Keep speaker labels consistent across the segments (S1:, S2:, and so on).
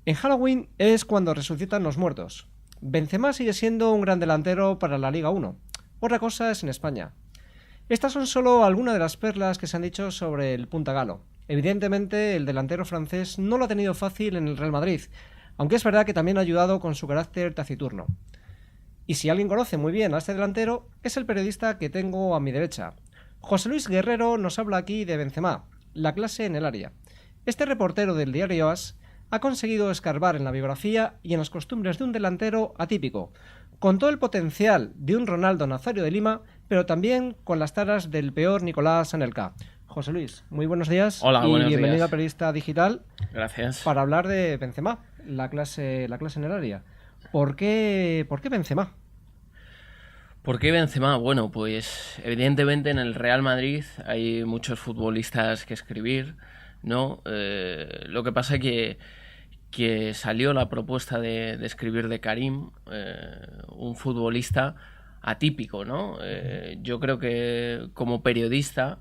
S1: En Halloween es cuando resucitan los muertos. Benzema sigue siendo un gran delantero para la Liga 1. Otra cosa es en España. Estas son solo algunas de las perlas que se han dicho sobre el Punta Galo. Evidentemente, el delantero francés no lo ha tenido fácil en el Real Madrid, aunque es verdad que también ha ayudado con su carácter taciturno. Y si alguien conoce muy bien a este delantero, es el periodista que tengo a mi derecha. José Luis Guerrero nos habla aquí de Benzema, la clase en el área. Este reportero del diario AS ha conseguido escarbar en la biografía y en las costumbres de un delantero atípico, con todo el potencial de un Ronaldo Nazario de Lima, pero también con las taras del peor Nicolás Anelka. José Luis, muy buenos días.
S2: Hola,
S1: y
S2: buenos
S1: bienvenido
S2: días.
S1: a Periodista Digital.
S2: Gracias.
S1: Para hablar de Benzema, la clase en el área. ¿Por qué Benzema?
S2: ¿Por qué Benzema? Bueno, pues evidentemente en el Real Madrid hay muchos futbolistas que escribir, ¿no? Lo que pasa que salió la propuesta de escribir de Karim, un futbolista atípico, ¿no? Yo creo que como periodista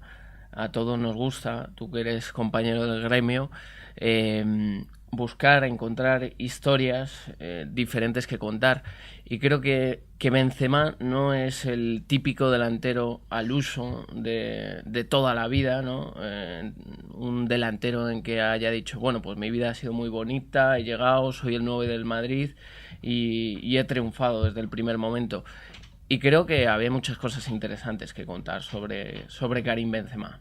S2: a todos nos gusta, tú que eres compañero del gremio, buscar, encontrar historias diferentes que contar. Y creo que Benzema no es el típico delantero al uso de toda la vida, ¿no? Un delantero en que haya dicho, bueno, pues mi vida ha sido muy bonita, he llegado, soy el 9 del Madrid y he triunfado desde el primer momento. Y creo que había muchas cosas interesantes que contar sobre Karim Benzema.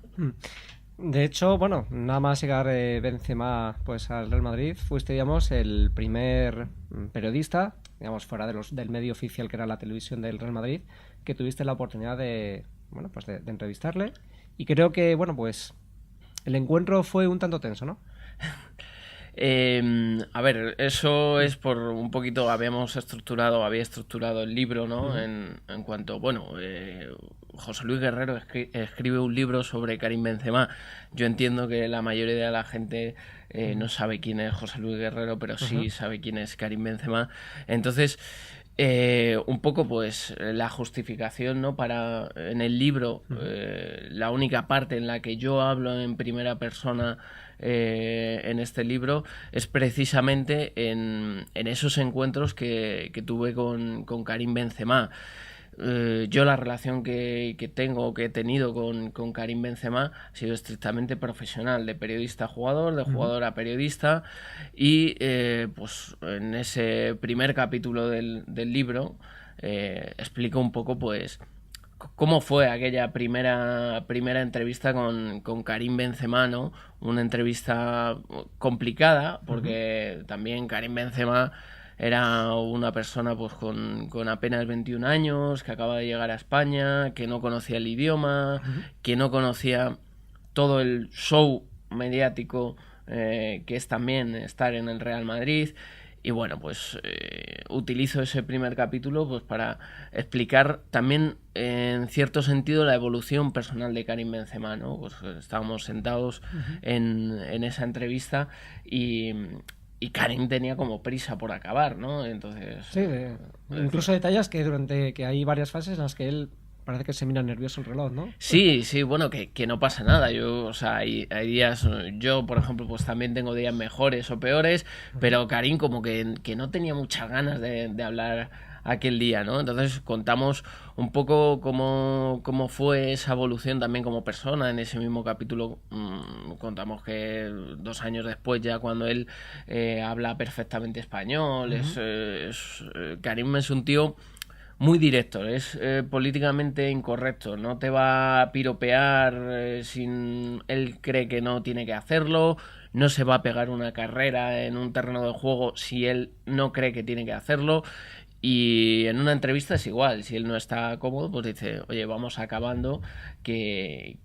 S1: De hecho, bueno, nada más llegar Benzema pues, al Real Madrid, fuiste, digamos, el primer periodista, digamos, fuera del medio oficial que era la televisión del Real Madrid, que tuviste la oportunidad bueno, pues de entrevistarle. Y creo que, bueno, pues el encuentro fue un tanto tenso, ¿no?
S2: A ver, eso es por un poquito, había estructurado el libro, ¿no?
S1: Ujú.
S2: En cuanto, bueno, José Luis Guerrero escribe un libro sobre Karim Benzema. Yo entiendo que la mayoría de la gente no sabe quién es José Luis Guerrero, pero
S1: Ujú.
S2: sí sabe quién es Karim Benzema. Entonces, un poco pues la justificación, ¿no? Para en el libro, la única parte en la que yo hablo en primera persona en este libro es precisamente en esos encuentros que tuve con Karim Benzema. Yo la relación que tengo, que he tenido con Karim Benzema ha sido estrictamente profesional, de periodista a jugador, de
S1: Ujú.
S2: jugador a periodista, y pues en ese primer capítulo del libro explico un poco pues cómo fue aquella primera entrevista con Karim Benzema, ¿no? Una entrevista complicada,
S1: Ujú.
S2: porque también Karim Benzema era una persona pues con apenas 21 años, que acaba de llegar a España, que no conocía el idioma,
S1: Ujú.
S2: que no conocía todo el show mediático que es también estar en el Real Madrid. Y bueno, pues utilizo ese primer capítulo pues para explicar también en cierto sentido la evolución personal de Karim Benzema, ¿no? Pues estábamos sentados
S1: Ujú.
S2: en esa entrevista y Karim tenía como prisa por acabar, ¿no? Entonces,
S1: Sí, incluso detallas que durante que hay varias fases en las que él parece que se mira nervioso el reloj, ¿no?
S2: sí, sí, bueno, que no pasa nada. Yo, o sea, hay días, yo, por ejemplo, pues también tengo días mejores o peores,
S1: Ujú.
S2: pero Karim como que no tenía muchas ganas de hablar aquel día, ¿no? Entonces contamos un poco cómo fue esa evolución también como persona. En ese mismo capítulo contamos que 2 años después, ya cuando él habla perfectamente español,
S1: Ujú.
S2: Karim es un tío muy directo, es políticamente incorrecto, no te va a piropear sin él cree que no tiene que hacerlo, no se va a pegar una carrera en un terreno de juego si él no cree que tiene que hacerlo. Y en una entrevista es igual, si él no está cómodo, pues dice, oye, vamos acabando, que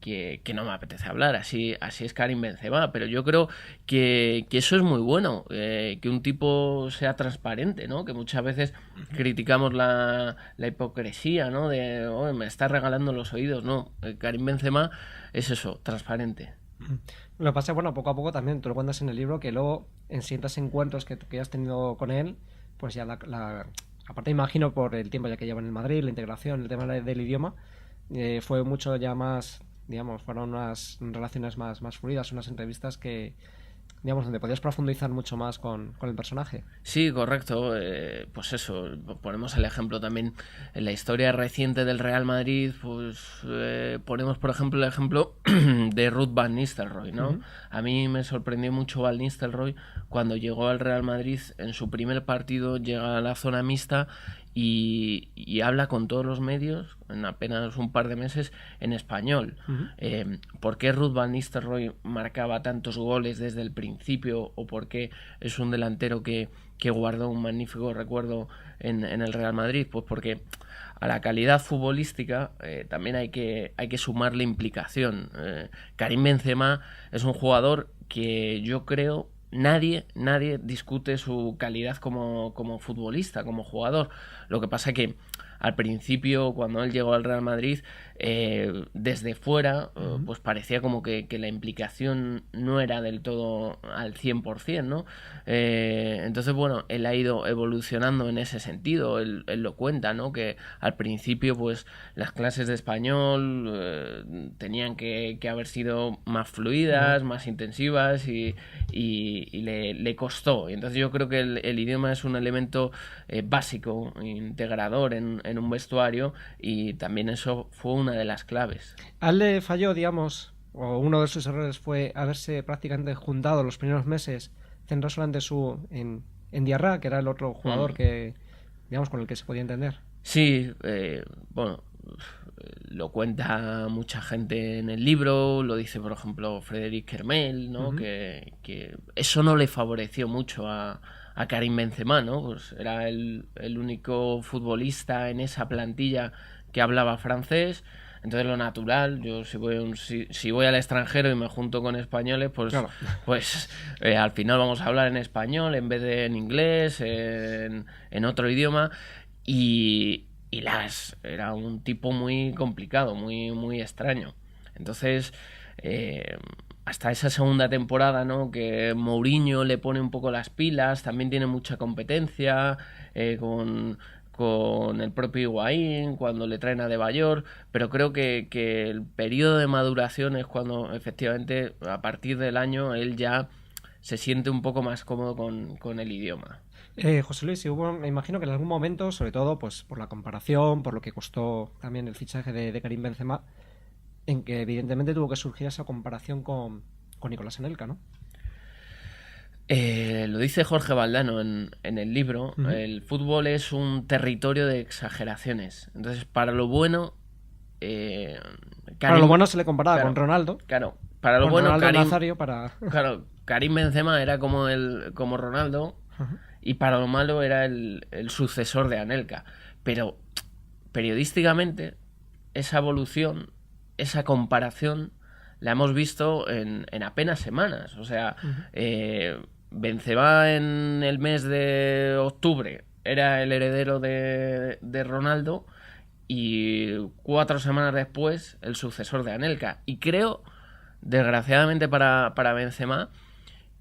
S2: no me apetece hablar. Así es Karim Benzema, pero yo creo que eso es muy bueno, que un tipo sea transparente, ¿no? Que muchas veces criticamos la hipocresía, ¿no? De, oh, me está regalando los oídos, no. Karim Benzema es eso, transparente.
S1: Lo que pasa es, bueno, poco a poco también, tú lo cuentas en el libro, que luego en ciertos encuentros que has tenido con él, pues ya aparte imagino por el tiempo ya que lleva en el Madrid, la integración, el tema del idioma, fue mucho ya más, digamos, fueron unas relaciones más fluidas, unas entrevistas digamos, donde podías profundizar mucho más con el personaje.
S2: Sí, correcto. Pues eso, ponemos el ejemplo también en la historia reciente del Real Madrid, pues ponemos por ejemplo el ejemplo de Ruud van Nistelrooy, ¿no?
S1: Ujú.
S2: A mí me sorprendió mucho Van Nistelrooy cuando llegó al Real Madrid en su primer partido, llega a la zona mixta y habla con todos los medios en apenas un par de meses en español.
S1: Ujú.
S2: ¿Por qué Ruud van Nistelrooy marcaba tantos goles desde el principio o por qué es un delantero que guardó un magnífico recuerdo en el Real Madrid? Pues porque a la calidad futbolística también hay que sumarle implicación. Karim Benzema es un jugador que yo creo nadie discute su calidad como futbolista, como jugador. Lo que pasa que al principio, cuando él llegó al Real Madrid, desde fuera, pues parecía como que la implicación no era del todo al 100%, ¿no? Entonces, bueno, él ha ido evolucionando en ese sentido. Él lo cuenta, ¿no? Que al principio, pues, las clases de español tenían que haber sido más fluidas, más intensivas y le costó. Y entonces yo creo que el idioma es un elemento básico, integrador en un vestuario y también eso fue una de las claves.
S1: A él le falló, digamos, o uno de sus errores fue haberse prácticamente juntado los primeros meses, centrado solamente en Diarra, que era el otro jugador que, digamos, con el que se podía entender.
S2: Sí, bueno, lo cuenta mucha gente en el libro, lo dice por ejemplo Frédéric Kermel, ¿no? Que eso no le favoreció mucho a Karim Benzema, ¿no? Pues era el único futbolista en esa plantilla que hablaba francés. Entonces lo natural, yo si voy al extranjero y me junto con españoles, pues,
S1: Claro.
S2: pues al final vamos a hablar en español en vez de en inglés, en otro idioma. Y Las era un tipo muy complicado, muy extraño. Entonces, hasta esa segunda temporada, ¿no? Que Mourinho le pone un poco las pilas, también tiene mucha competencia con el propio Higuaín, cuando le traen a De Bayor, pero creo que el periodo de maduración es cuando efectivamente a partir del año él ya se siente un poco más cómodo con el idioma.
S1: José Luis, si hubo, me imagino que en algún momento, sobre todo pues por la comparación, por lo que costó también el fichaje de Karim Benzema, en que evidentemente tuvo que surgir esa comparación con Nicolás Anelka, ¿no?
S2: Lo dice Jorge Valdano en el libro.
S1: Ujú.
S2: El fútbol es un territorio de exageraciones. Entonces, para lo bueno,
S1: Para lo bueno se le comparaba
S2: claro,
S1: con Ronaldo,
S2: claro, para lo
S1: con
S2: bueno
S1: Ronaldo Nazario para...
S2: claro, Karim Benzema era como Ronaldo
S1: Ujú.
S2: y para lo malo era el sucesor de Anelka. Pero periodísticamente, esa evolución, esa comparación, la hemos visto en apenas semanas. O sea, Benzema en el mes de octubre era el heredero de Ronaldo y 4 semanas después el sucesor de Anelka. Y creo, desgraciadamente para Benzema,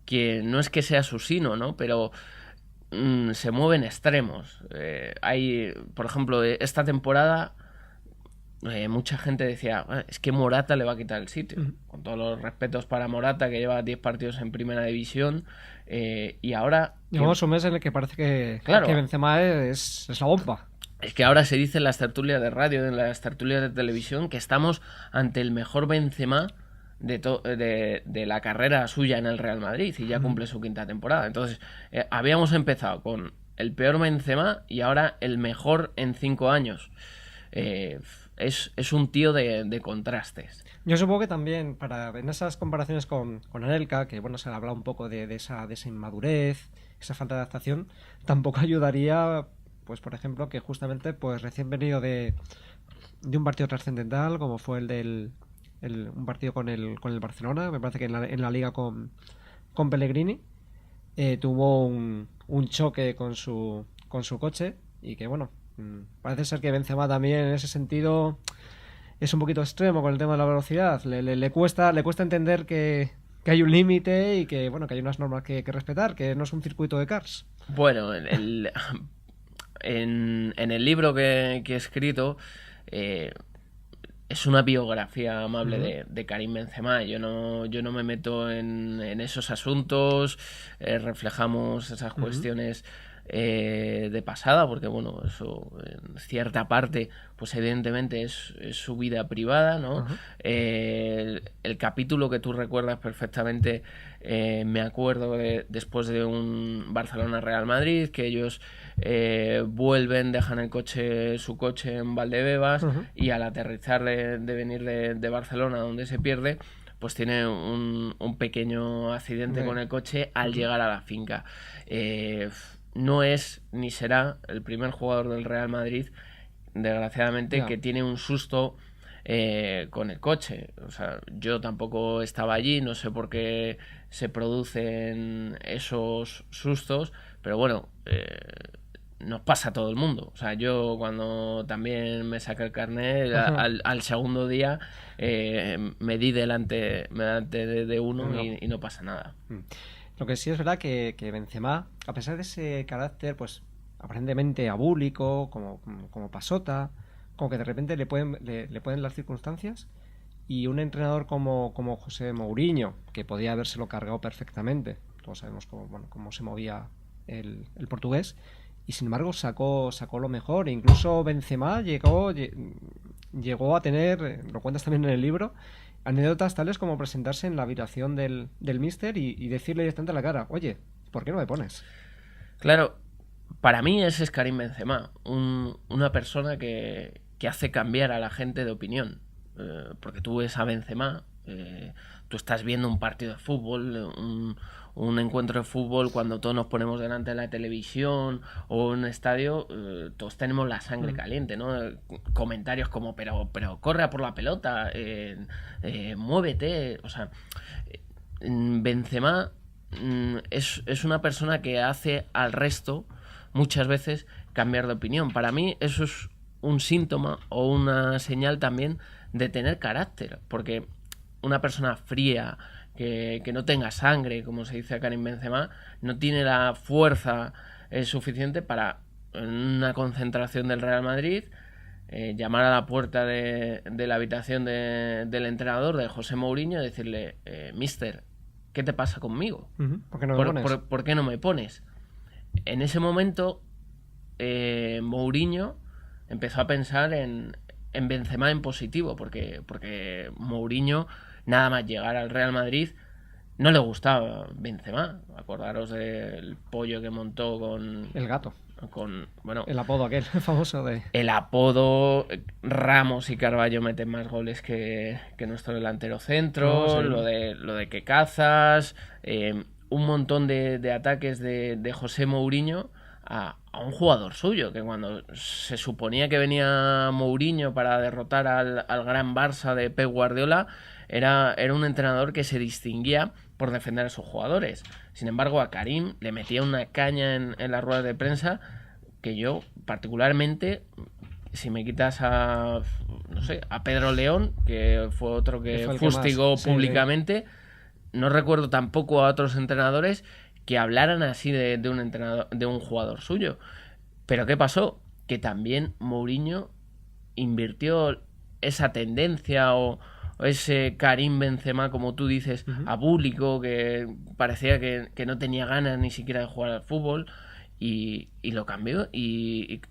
S2: que no es que sea su sino, ¿no? Pero se mueven extremos. Hay, por ejemplo, esta temporada mucha gente decía, es que Morata le va a quitar el sitio. Con todos los respetos para Morata, que lleva 10 partidos en primera división, y ahora...
S1: Llevamos un mes en el que parece
S2: Claro.
S1: que Benzema es la bomba.
S2: Es que ahora se dice en las tertulias de radio, en las tertulias de televisión, que estamos ante el mejor Benzema de la carrera suya en el Real Madrid y ya cumple su 5ª temporada. Entonces, habíamos empezado con el peor Benzema y ahora el mejor en 5 años. Es un tío de contrastes.
S1: Yo supongo que también en esas comparaciones con Anelka, que bueno, se ha hablado un poco de esa inmadurez, esa falta de adaptación, tampoco ayudaría, pues por ejemplo, que justamente pues recién venido de un partido trascendental como fue un partido con el Barcelona, me parece que en la liga con Pellegrini, tuvo un choque con su coche y que bueno, parece ser que Benzema también en ese sentido es un poquito extremo con el tema de la velocidad. Le cuesta entender que hay un límite y que bueno, que hay unas normas que respetar, que no es un circuito de cars.
S2: Bueno, en el libro que he escrito, es una biografía amable
S1: Ujú.
S2: de Karim Benzema. Yo no me meto en esos asuntos, reflejamos esas
S1: Ujú.
S2: cuestiones de pasada, porque bueno, eso en cierta parte, pues evidentemente es su vida privada, ¿no?
S1: Ajá.
S2: El capítulo que tú recuerdas perfectamente, me acuerdo después de un Barcelona-Real Madrid, que ellos vuelven, dejan su coche en Valdebebas,
S1: Ujú.
S2: y al aterrizar de venir de Barcelona, donde se pierde, pues tiene un pequeño accidente con
S1: Ve.
S2: el coche al
S1: Ujú.
S2: llegar a la finca. No es ni será el primer jugador del Real Madrid, desgraciadamente,
S1: Ya.
S2: que tiene un susto con el coche. O sea, yo tampoco estaba allí, no sé por qué se producen esos sustos, pero bueno, nos pasa a todo el mundo. O sea, yo cuando también me saqué el carnet,
S1: Ajá.
S2: al segundo día me di delante de uno
S1: No.
S2: y no pasa nada.
S1: Mm. Lo que sí es verdad que Benzema, a pesar de ese carácter, pues aparentemente abúlico, como pasota, como que de repente le pueden las circunstancias y un entrenador como José Mourinho, que podía habérselo cargado perfectamente, todos sabemos cómo se movía el portugués, y sin embargo sacó lo mejor, e incluso Benzema llegó a tener, lo cuentas también en el libro, anécdotas tales como presentarse en la habitación del míster y decirle directamente a la cara, oye, ¿por qué no me pones?
S2: Claro, para mí ese es Karim Benzema, una persona que hace cambiar a la gente de opinión. Porque tú ves a Benzema, tú estás viendo un partido de fútbol, un encuentro de fútbol, cuando todos nos ponemos delante de la televisión o en un estadio, todos tenemos la sangre
S1: Mm.
S2: caliente, ¿no? Comentarios como, pero corre a por la pelota, muévete, o sea, Benzema es una persona que hace al resto muchas veces cambiar de opinión. Para mí eso es un síntoma o una señal también de tener carácter, porque una persona fría, que no tenga sangre, como se dice a Karim Benzema, no tiene la fuerza suficiente para, en una concentración del Real Madrid, llamar a la puerta de la habitación del entrenador, de José Mourinho, y decirle, Mister, ¿qué te pasa conmigo?
S1: Ujú. ¿Por qué no me pones?
S2: ¿Por qué no me pones? En ese momento, Mourinho empezó a pensar en Benzema en positivo, porque Mourinho, nada más llegar al Real Madrid, no le gustaba Benzema. Acordaros del pollo que montó
S1: El gato.
S2: bueno,
S1: El apodo aquel famoso de...
S2: el apodo. Ramos y Carballo meten más goles que nuestro delantero
S1: Oh,
S2: centro,
S1: sí.
S2: lo de que cazas, un montón de ataques de José Mourinho a un jugador suyo, que cuando se suponía que venía Mourinho para derrotar al gran Barça de Pep Guardiola, era un entrenador que se distinguía por defender a sus jugadores. Sin embargo, a Karim le metía una caña en las ruedas de prensa que yo particularmente, si me quitas no sé, a Pedro León, que fue otro
S1: Que
S2: que
S1: fue el que más...
S2: fustigó
S1: Sí, sí.
S2: públicamente, no recuerdo tampoco a otros entrenadores que hablaran así de un entrenador, de un jugador suyo. Pero ¿qué pasó? Que también Mourinho invirtió esa tendencia o ese Karim Benzema, como tú dices,
S1: Ujú.
S2: abúlico, que parecía que no tenía ganas ni siquiera de jugar al fútbol, y lo cambió y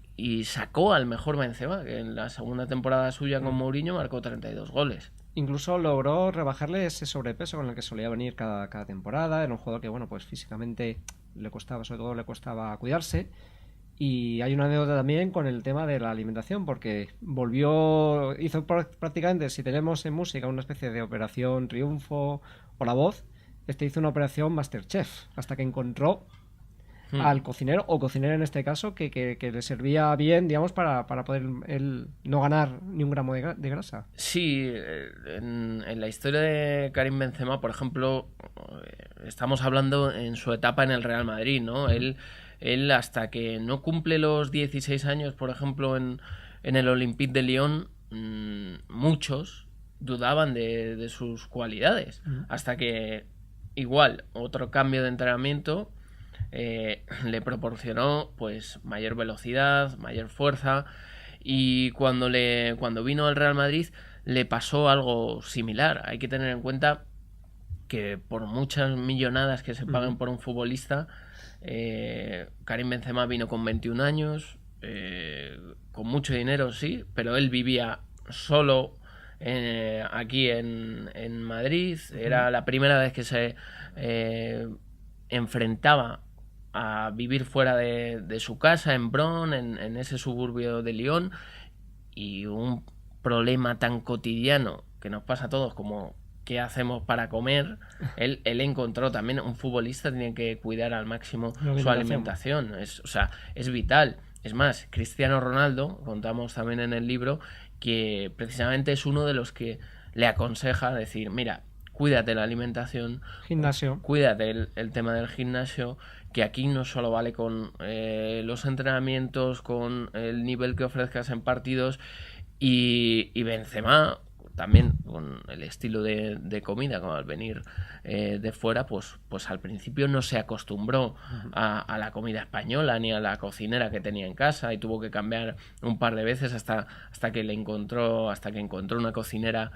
S2: sacó al mejor Benzema, que en la segunda temporada suya con
S1: Mm.
S2: Mourinho marcó 32 goles.
S1: Incluso logró rebajarle ese sobrepeso con el que solía venir cada temporada. Era un jugador que, bueno, pues físicamente le costaba, sobre todo le costaba cuidarse. Y hay una anécdota también con el tema de la alimentación, porque hizo prácticamente, si tenemos en música una especie de operación Triunfo o La Voz, este hizo una operación Masterchef, hasta que encontró
S2: Hmm.
S1: al cocinero, o cocinera en este caso, que le servía bien, digamos, para poder él no ganar ni un gramo de grasa.
S2: Sí, en la historia de Karim Benzema, por ejemplo, estamos hablando en su etapa en el Real Madrid, ¿no?
S1: Ujú.
S2: Él hasta que no cumple los 16 años, por ejemplo, en el Olympique de Lyon, muchos dudaban de sus cualidades.
S1: Ujú.
S2: Hasta que, igual, otro cambio de entrenamiento le proporcionó pues mayor velocidad, mayor fuerza, y cuando vino al Real Madrid le pasó algo similar. Hay que tener en cuenta que por muchas millonadas que se paguen por un futbolista, Karim Benzema vino con 21 años, con mucho dinero, sí, pero él vivía solo aquí en Madrid. Era la primera vez que se enfrentaba a vivir fuera de su casa en Bron, en ese suburbio de Lyon, y un problema tan cotidiano que nos pasa a todos como qué hacemos para comer, él encontró también, un futbolista tiene que cuidar al máximo su alimentación, es vital. Es más, Cristiano Ronaldo, contamos también en el libro, que precisamente es uno de los que le aconseja decir, mira, cuídate la alimentación,
S1: Gimnasio.
S2: Cuídate el tema del gimnasio, que aquí no solo vale con los entrenamientos, con el nivel que ofrezcas en partidos, y Benzema también con el estilo de comida, como al venir de fuera, pues al principio no se acostumbró a la comida española ni a la cocinera que tenía en casa, y tuvo que cambiar un par de veces hasta que encontró una cocinera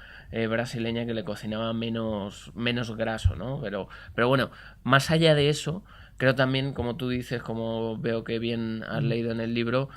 S2: brasileña que le cocinaba menos graso, ¿no? Pero bueno, más allá de eso, creo también, como tú dices, como veo que bien has leído en el libro,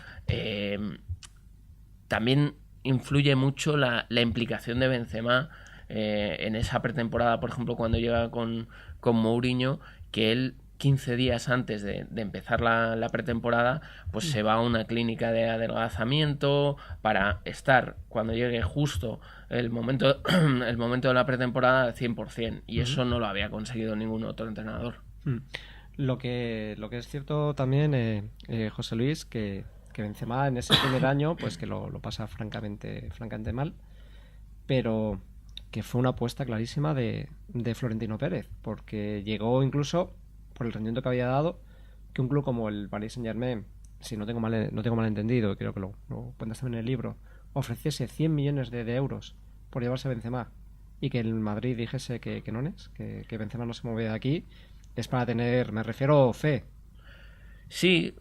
S2: también influye mucho la implicación de Benzema en esa pretemporada, por ejemplo, cuando llega con Mourinho, que él 15 días antes de empezar la pretemporada, pues se va a una clínica de adelgazamiento para estar, cuando llegue justo el momento de la pretemporada, al 100%, y eso no lo había conseguido ningún otro entrenador.
S1: Lo que es cierto también, José Luis, que Benzema en ese primer año, pues que lo pasa francamente mal, pero que fue una apuesta clarísima de Florentino Pérez, porque llegó incluso, por el rendimiento que había dado, que un club como el Paris Saint-Germain, si no tengo mal entendido, creo que lo cuentas también en el libro, ofreciese 100 millones de euros por llevarse a Benzema, y que el Madrid dijese que no es, que Benzema no se mueve de aquí, es para tener, me refiero, fe.
S2: Sí,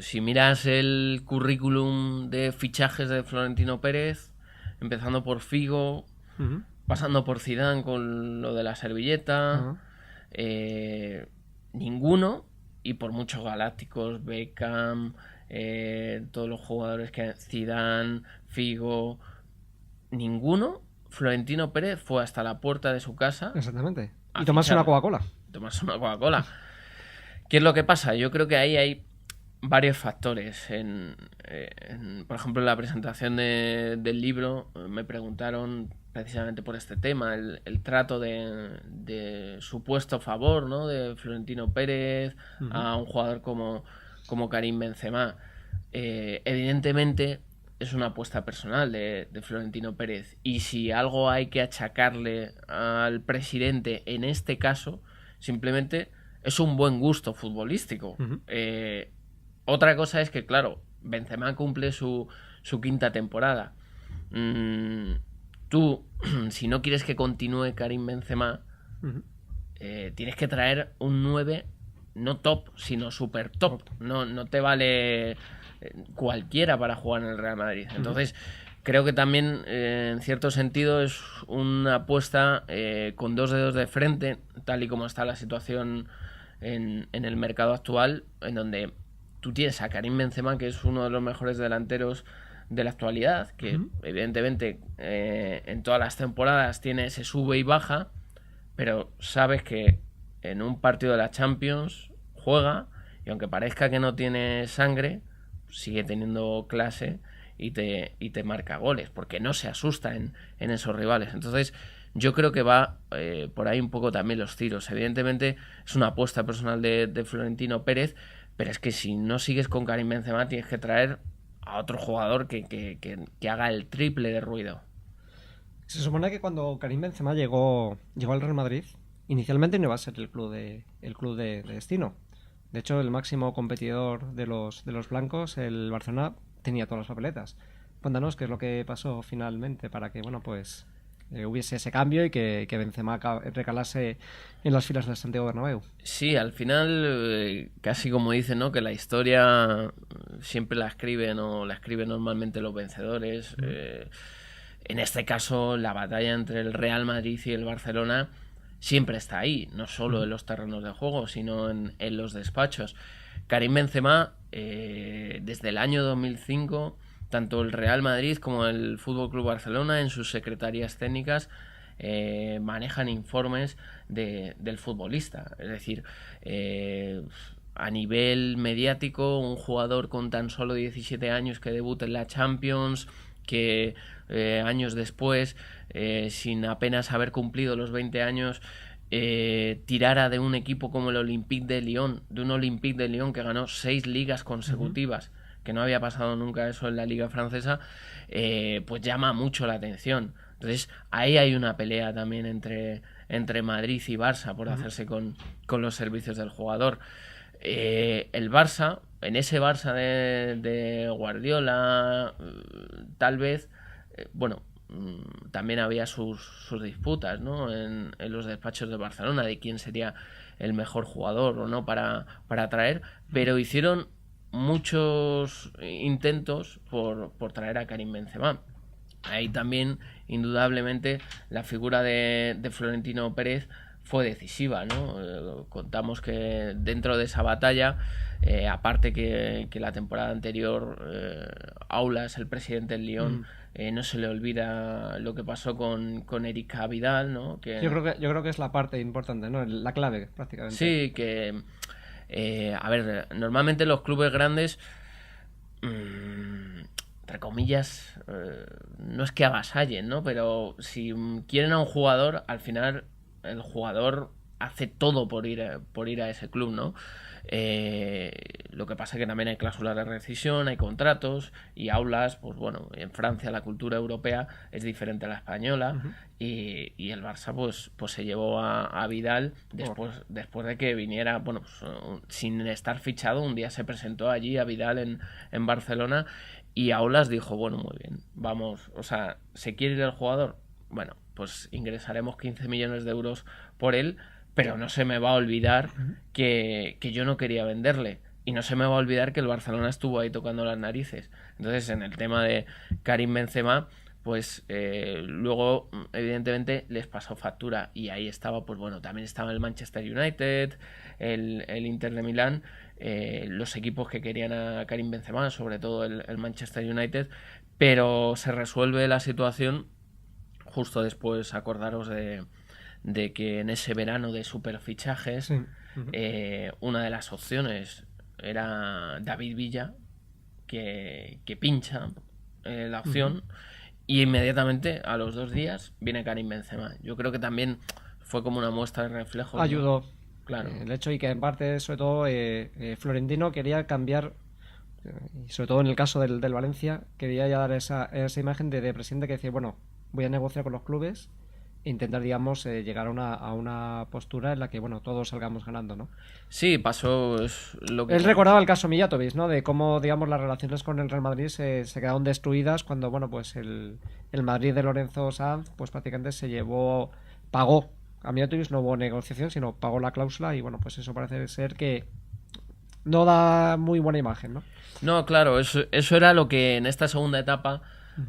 S2: si miras el currículum de fichajes de Florentino Pérez, empezando por Figo, pasando por Zidane con lo de la servilleta, ninguno, y por muchos galácticos, Beckham, todos los jugadores que Zidane, Figo, ninguno, Florentino Pérez fue hasta la puerta de su casa.
S1: Exactamente. Y tomarse una Coca-Cola.
S2: ¿Qué es lo que pasa? Yo creo que ahí hay varios factores. Por ejemplo, en la presentación del libro me preguntaron precisamente por este tema, el trato de supuesto favor, ¿no?, de Florentino Pérez a un jugador como Karim Benzema. Evidentemente es una apuesta personal de Florentino Pérez, y si algo hay que achacarle al presidente en este caso, simplemente es un buen gusto futbolístico. Otra cosa es que, claro, Benzema cumple su quinta temporada. Tú, si no quieres que continúe Karim Benzema, tienes que traer un 9 no top, sino super top. No te vale cualquiera para jugar en el Real Madrid. Entonces, creo que también, en cierto sentido, es una apuesta con dos dedos de frente, tal y como está la situación en el mercado actual, en donde tú tienes a Karim Benzema, que es uno de los mejores delanteros de la actualidad, que evidentemente en todas las temporadas se sube y baja, pero sabes que en un partido de la Champions juega, y aunque parezca que no tiene sangre, sigue teniendo clase y te marca goles, porque no se asusta en esos rivales. Entonces yo creo que va por ahí un poco también los tiros. Evidentemente es una apuesta personal de Florentino Pérez, pero es que si no sigues con Karim Benzema tienes que traer a otro jugador que haga el triple de ruido.
S1: Se supone que cuando Karim Benzema llegó al Real Madrid, inicialmente no iba a ser el club de destino. De hecho, el máximo competidor de los blancos, el Barcelona, tenía todas las papeletas. Cuéntanos qué es lo que pasó finalmente para que, bueno, pues hubiese ese cambio y que Benzema recalase en las filas del Santiago Bernabéu.
S2: Sí, al final, casi como dicen, ¿no?, que la historia siempre la escriben normalmente los vencedores. En este caso, la batalla entre el Real Madrid y el Barcelona siempre está ahí, no solo en los terrenos de juego, sino en los despachos. Karim Benzema, desde el año 2005, tanto el Real Madrid como el FC Barcelona, en sus secretarías técnicas, manejan informes del futbolista. Es decir, a nivel mediático, un jugador con tan solo 17 años que debuta en la Champions, que años después, sin apenas haber cumplido los 20 años, tirara de un equipo como el Olympique de Lyon, de un Olympique de Lyon que ganó 6 ligas consecutivas, que no había pasado nunca eso en la liga francesa, pues llama mucho la atención. Entonces ahí hay una pelea también entre Madrid y Barça por hacerse con los servicios del jugador. El Barça, en ese Barça de Guardiola, tal vez, bueno, también había sus disputas, ¿no? En los despachos de Barcelona de quién sería el mejor jugador o no para traer, pero hicieron muchos intentos por traer a Karim Benzema. Ahí también, indudablemente, la figura de Florentino Pérez fue decisiva, ¿no? Contamos que dentro de esa batalla, aparte que la temporada anterior, Aulas, el presidente del Lyon, no se le olvida lo que pasó con Erika Vidal, ¿no? Que...
S1: Yo creo que es la parte importante, ¿no? La clave, prácticamente.
S2: Sí, que... a ver, normalmente los clubes grandes... entre comillas, no es que avasallen, ¿no? Pero si quieren a un jugador, al final el jugador hace todo por ir a ese club, ¿no? Lo que pasa es que también hay cláusulas de rescisión, hay contratos y Aulas, pues bueno, en Francia la cultura europea es diferente a la española. Y el Barça pues se llevó a Vidal después de que viniera, bueno, pues, sin estar fichado, un día se presentó allí a Vidal en Barcelona y Aulas dijo, bueno, muy bien, vamos, o sea, ¿se quiere ir el jugador? Bueno, pues ingresaremos 15 millones de euros por él, pero no se me va a olvidar que yo no quería venderle. Y no se me va a olvidar que el Barcelona estuvo ahí tocando las narices. Entonces, en el tema de Karim Benzema, pues luego, evidentemente, les pasó factura. Y ahí estaba, pues bueno, también estaba el Manchester United, el Inter de Milán, los equipos que querían a Karim Benzema, sobre todo el Manchester United. Pero se resuelve la situación justo después, acordaros de que en ese verano de superfichajes, una de las opciones era David Villa, que pincha la opción, y inmediatamente, a los 2 días, viene Karim Benzema. Yo creo que también fue como una muestra de reflejo.
S1: Ayudó.
S2: ¿No? Claro.
S1: El hecho y que en parte, sobre todo, Florentino quería cambiar, y sobre todo en el caso del Valencia, quería ya dar esa imagen de presidente que decía, bueno, voy a negociar con los clubes e intentar, digamos, llegar a una postura en la que, bueno, todos salgamos ganando, ¿no?
S2: Sí, pasó lo que...
S1: Él recordaba el caso Mijatovic, ¿no? De cómo, digamos, las relaciones con el Real Madrid se quedaron destruidas cuando, bueno, pues el Madrid de Lorenzo Sanz, pues prácticamente pagó a Mijatovic, no hubo negociación, sino pagó la cláusula y, bueno, pues eso parece ser que no da muy buena imagen, ¿no?
S2: No, claro, eso era lo que en esta segunda etapa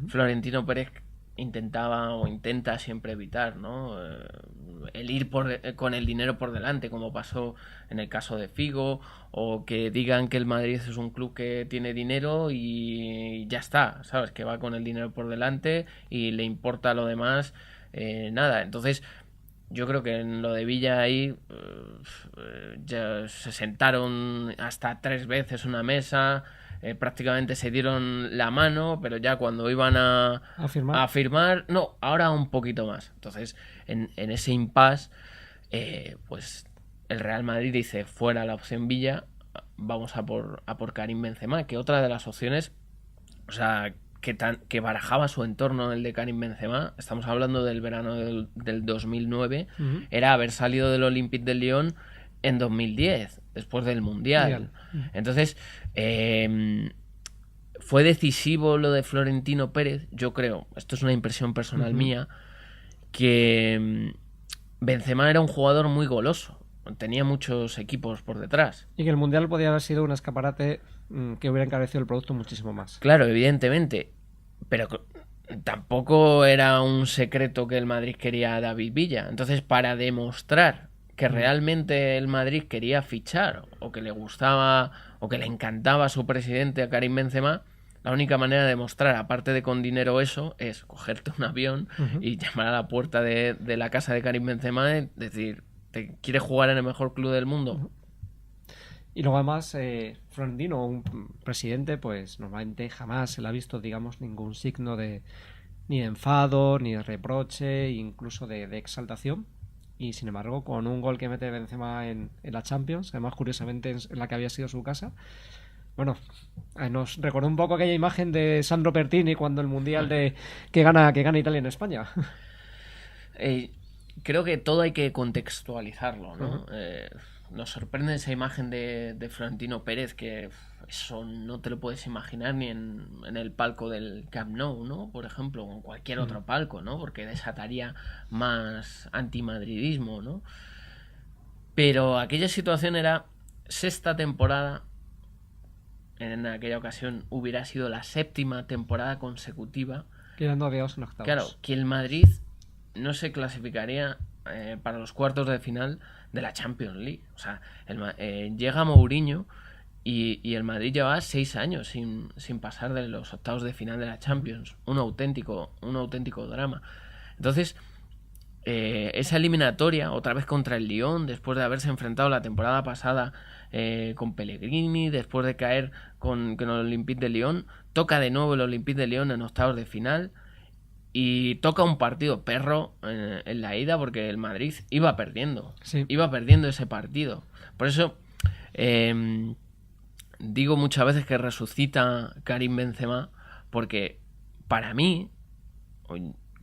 S2: Florentino Pérez intentaba o intenta siempre evitar, ¿no? El ir con el dinero por delante, como pasó en el caso de Figo, o que digan que el Madrid es un club que tiene dinero y ya está, ¿sabes? Que va con el dinero por delante y le importa lo demás, nada. Entonces, yo creo que en lo de Villa ahí ya se sentaron hasta 3 veces una mesa. Prácticamente se dieron la mano, pero ya cuando iban a firmar, no, ahora un poquito más. Entonces, en ese impasse, pues el Real Madrid dice, fuera la opción Villa, vamos a por Karim Benzema, que otra de las opciones, o sea, que barajaba su entorno, el de Karim Benzema, estamos hablando del verano del 2009, era haber salido del Olympique de Lyon en 2010, después del Mundial. Entonces, fue decisivo lo de Florentino Pérez, yo creo, esto es una impresión personal mía, que Benzema era un jugador muy goloso, tenía muchos equipos por detrás.
S1: Y que el Mundial podía haber sido un escaparate que hubiera encarecido el producto muchísimo más.
S2: Claro, evidentemente, pero tampoco era un secreto que el Madrid quería a David Villa. Entonces, para demostrar que realmente el Madrid quería fichar o que le gustaba o que le encantaba a su presidente, a Karim Benzema, la única manera de demostrar, aparte de con dinero eso, es cogerte un avión y llamar a la puerta de la casa de Karim Benzema y decir, ¿te quieres jugar en el mejor club del mundo?
S1: Y luego además, Florentino, un presidente, pues normalmente jamás se le ha visto, digamos, ningún signo de ni de enfado, ni de reproche, incluso de exaltación. Y sin embargo, con un gol que mete Benzema en la Champions, además curiosamente en la que había sido su casa, bueno, nos recordó un poco aquella imagen de Sandro Pertini cuando el Mundial de que gana Italia en España.
S2: Creo que todo hay que contextualizarlo, ¿no? Nos sorprende esa imagen de Florentino Pérez, que eso no te lo puedes imaginar ni en el palco del Camp Nou, ¿no? Por ejemplo, o en cualquier otro palco, ¿no? Porque desataría más antimadridismo, ¿no? Pero aquella situación era sexta temporada. En aquella ocasión hubiera sido la séptima temporada consecutiva.
S1: Quedando de en octavos.
S2: Claro, que el Madrid no se clasificaría para los cuartos de final de la Champions League. O sea, llega Mourinho y el Madrid lleva 6 años sin pasar de los octavos de final de la Champions. Un auténtico drama. Entonces, esa eliminatoria, otra vez contra el Lyon, después de haberse enfrentado la temporada pasada con Pellegrini, después de caer con el Olympique de Lyon, toca de nuevo el Olympique de Lyon en octavos de final y toca un partido perro en la ida porque el Madrid iba perdiendo.
S1: Sí.
S2: Iba perdiendo ese partido. Por eso digo muchas veces que resucita Karim Benzema, porque para mí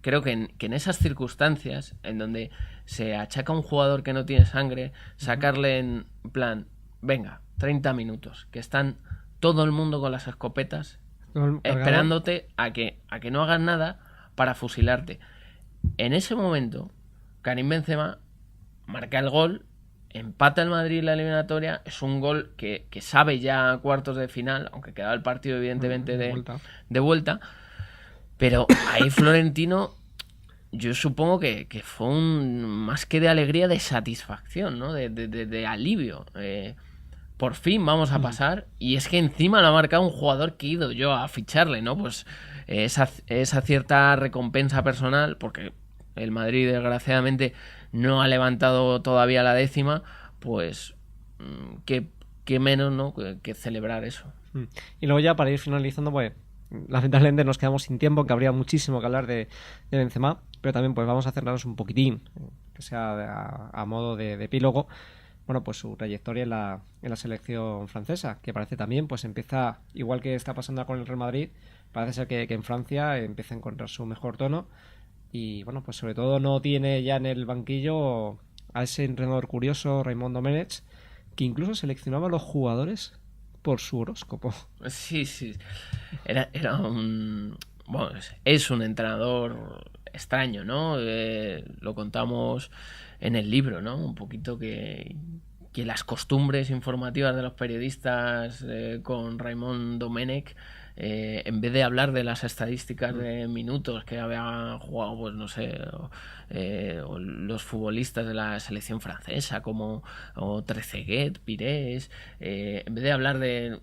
S2: creo que en esas circunstancias en donde se achaca a un jugador que no tiene sangre, sacarle en plan, venga, 30 minutos, que están todo el mundo con las escopetas esperándote a que no hagas nada para fusilarte. En ese momento, Karim Benzema marca el gol, empata el Madrid en la eliminatoria, es un gol que sabe ya a cuartos de final, aunque quedaba el partido evidentemente de vuelta, pero ahí Florentino, yo supongo que fue más que de alegría, de satisfacción, ¿no? De alivio. Por fin vamos a pasar, y es que encima lo ha marcado un jugador que he ido yo a ficharle, ¿no? Pues esa cierta recompensa personal, porque el Madrid desgraciadamente no ha levantado todavía la décima, pues qué menos, ¿no? que celebrar eso.
S1: Y luego ya para ir finalizando, pues lamentablemente nos quedamos sin tiempo, que habría muchísimo que hablar de Benzema, pero también pues vamos a centrarnos un poquitín, que sea a modo de epílogo. Bueno, pues su trayectoria en la selección francesa, que parece también, pues empieza, igual que está pasando con el Real Madrid, parece ser que en Francia empieza a encontrar su mejor tono y, bueno, pues sobre todo no tiene ya en el banquillo a ese entrenador curioso, Raymond Domenech, que incluso seleccionaba a los jugadores por su horóscopo.
S2: Sí. Era un... Bueno, es un entrenador extraño, ¿no? Lo contamos en el libro, ¿no? Un poquito que las costumbres informativas de los periodistas con Raymond Domenech, en vez de hablar de las estadísticas de minutos que había jugado, pues no sé, o los futbolistas de la selección francesa como Trezeguet, Pires, en vez de hablar de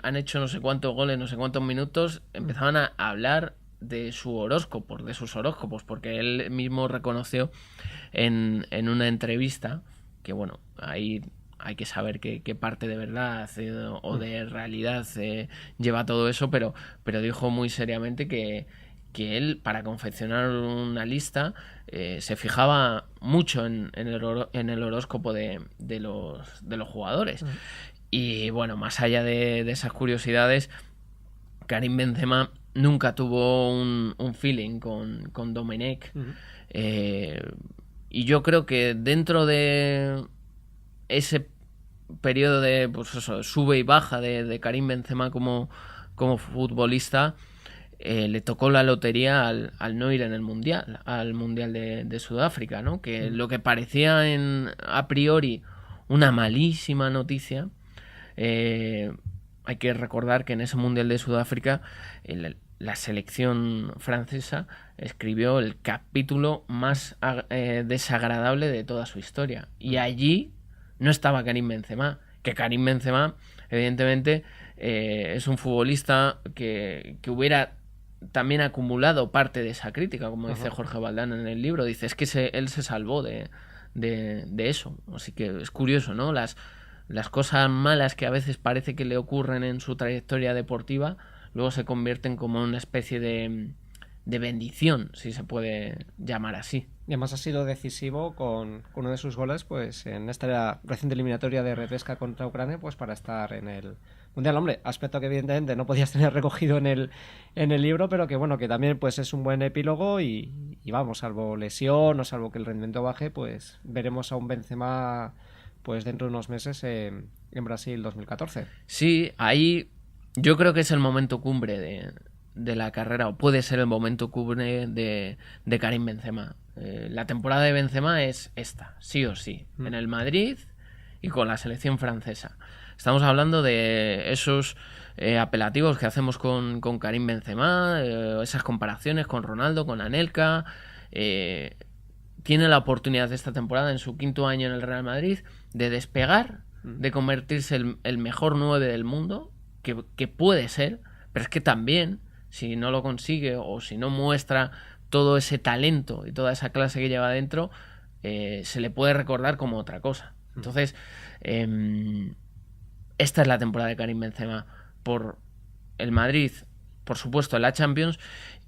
S2: han hecho no sé cuántos goles, no sé cuántos minutos, empezaban a hablar de su horóscopo, de sus horóscopos, porque él mismo reconoció en una entrevista que, bueno, ahí hay que saber qué parte de verdad o de realidad lleva todo eso, pero dijo muy seriamente que él, para confeccionar una lista, se fijaba mucho en el horóscopo de los jugadores. Y bueno, más allá de esas curiosidades, Karim Benzema nunca tuvo un feeling con Domenech. Y yo creo que dentro de ese periodo de, pues eso, sube y baja de Karim Benzema como futbolista, le tocó la lotería al no ir en el Mundial, al Mundial de Sudáfrica, ¿no? Que lo que parecía a priori una malísima noticia, hay que recordar que en ese Mundial de Sudáfrica la selección francesa escribió el capítulo más desagradable de toda su historia. Y allí no estaba Karim Benzema, que Karim Benzema, evidentemente, es un futbolista que hubiera también acumulado parte de esa crítica, como dice Jorge Valdán en el libro. Dice, es que él se salvó de eso. Así que es curioso, ¿no? Las cosas malas que a veces parece que le ocurren en su trayectoria deportiva, luego se convierten como una especie de bendición, si se puede llamar así.
S1: Y además ha sido decisivo con uno de sus goles, pues en esta reciente eliminatoria de repesca contra Ucrania, pues para estar en el Mundial. Hombre, aspecto que evidentemente no podías tener recogido en el libro, pero que bueno, que también pues es un buen epílogo y vamos, salvo lesión o salvo que el rendimiento baje, pues veremos a un Benzema pues dentro de unos meses en Brasil 2014.
S2: Sí, ahí yo creo que es el momento cumbre de la carrera, o puede ser el momento cumbre de Karim Benzema. La temporada de Benzema es esta, sí o sí, en el Madrid y con la selección francesa. Estamos hablando de esos apelativos que hacemos con Karim Benzema, esas comparaciones con Ronaldo, con Anelka. Tiene la oportunidad de esta temporada, en su 5º año en el Real Madrid, de despegar, de convertirse el mejor 9 del mundo, que puede ser, pero es que también, si no lo consigue o si no muestra todo ese talento y toda esa clase que lleva dentro, se le puede recordar como otra cosa. Entonces, esta es la temporada de Karim Benzema por el Madrid, por supuesto en la Champions,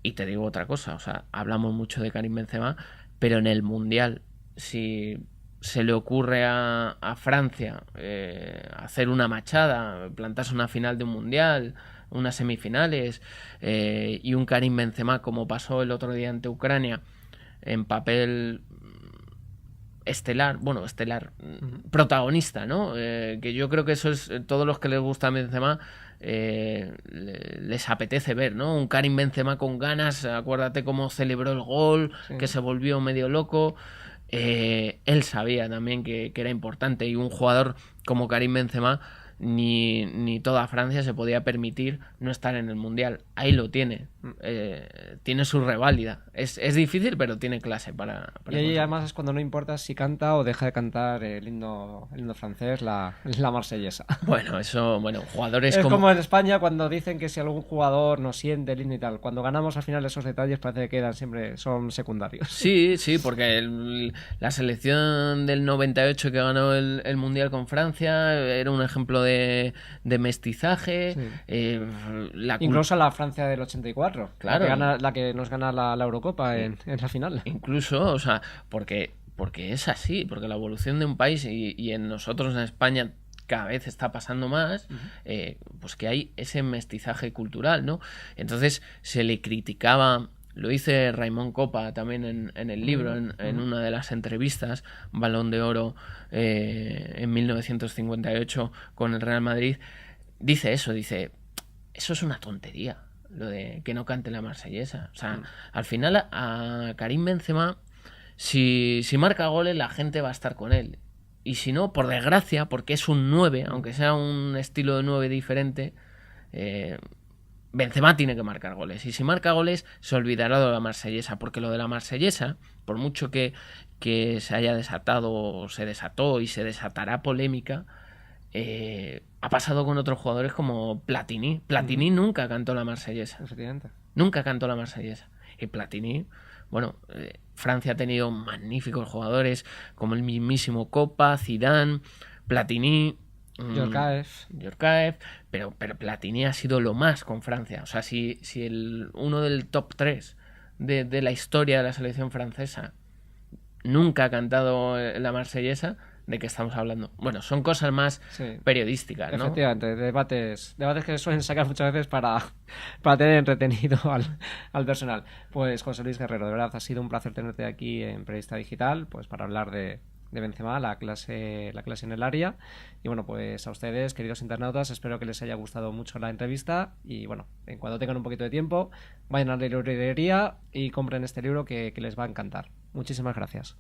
S2: y te digo otra cosa, o sea, hablamos mucho de Karim Benzema, pero en el Mundial, si se le ocurre a Francia hacer una machada, plantarse una final de un Mundial, unas semifinales, y un Karim Benzema, como pasó el otro día ante Ucrania, en papel estelar, protagonista, ¿no? Que yo creo que eso es, todos los que les gusta Benzema les apetece ver, ¿no? Un Karim Benzema con ganas, acuérdate cómo celebró el gol, que se volvió medio loco. Él sabía también que era importante, y un jugador como Karim Benzema ni toda Francia se podía permitir no estar en el Mundial. Ahí lo tiene. Tiene su reválida. Es difícil, pero tiene clase para
S1: y ahí además es cuando no importa si canta o deja de cantar el himno francés, la marsellesa.
S2: Bueno, jugadores
S1: es como en España cuando dicen que si algún jugador no siente el himno y tal. Cuando ganamos al final esos detalles parece que son secundarios.
S2: Sí, porque la selección del 98 que ganó el Mundial con Francia era un ejemplo de mestizaje. Sí.
S1: Incluso la Francia del 84,
S2: claro,
S1: la que nos gana la Eurocopa en la final.
S2: Incluso, o sea, porque es así, porque la evolución de un país y en nosotros en España cada vez está pasando más, pues que hay ese mestizaje cultural, ¿no? Entonces se le criticaba. Lo dice Raimon Kopa también en el libro, en una de las entrevistas, Balón de Oro en 1958 con el Real Madrid. Dice eso es una tontería, lo de que no cante la marsellesa. O sea, al final a Karim Benzema, si marca goles, la gente va a estar con él. Y si no, por desgracia, porque es un 9, aunque sea un estilo de 9 diferente, Benzema tiene que marcar goles, y si marca goles se olvidará de la marsellesa, porque lo de la marsellesa, por mucho que se haya desatado o se desató y se desatará polémica, ha pasado con otros jugadores como Platini. Platini nunca cantó la marsellesa. Nunca cantó la marsellesa. Y Platini, Francia ha tenido magníficos jugadores como el mismísimo Copa, Zidane, Platini, Djorkaeff, pero Platini ha sido lo más con Francia. O sea, si uno del top 3 de la historia de la selección francesa nunca ha cantado la marsellesa, ¿de qué estamos hablando? Bueno, son cosas más periodísticas, ¿no?
S1: Efectivamente, debates que suelen sacar muchas veces para tener entretenido al personal. Pues José Luis Guerrero, de verdad ha sido un placer tenerte aquí en Periodista Digital, pues para hablar de Benzema, la clase en el área. Y bueno, pues a ustedes, queridos internautas, espero que les haya gustado mucho la entrevista, y bueno, en cuanto tengan un poquito de tiempo, vayan a la librería y compren este libro que les va a encantar. Muchísimas gracias.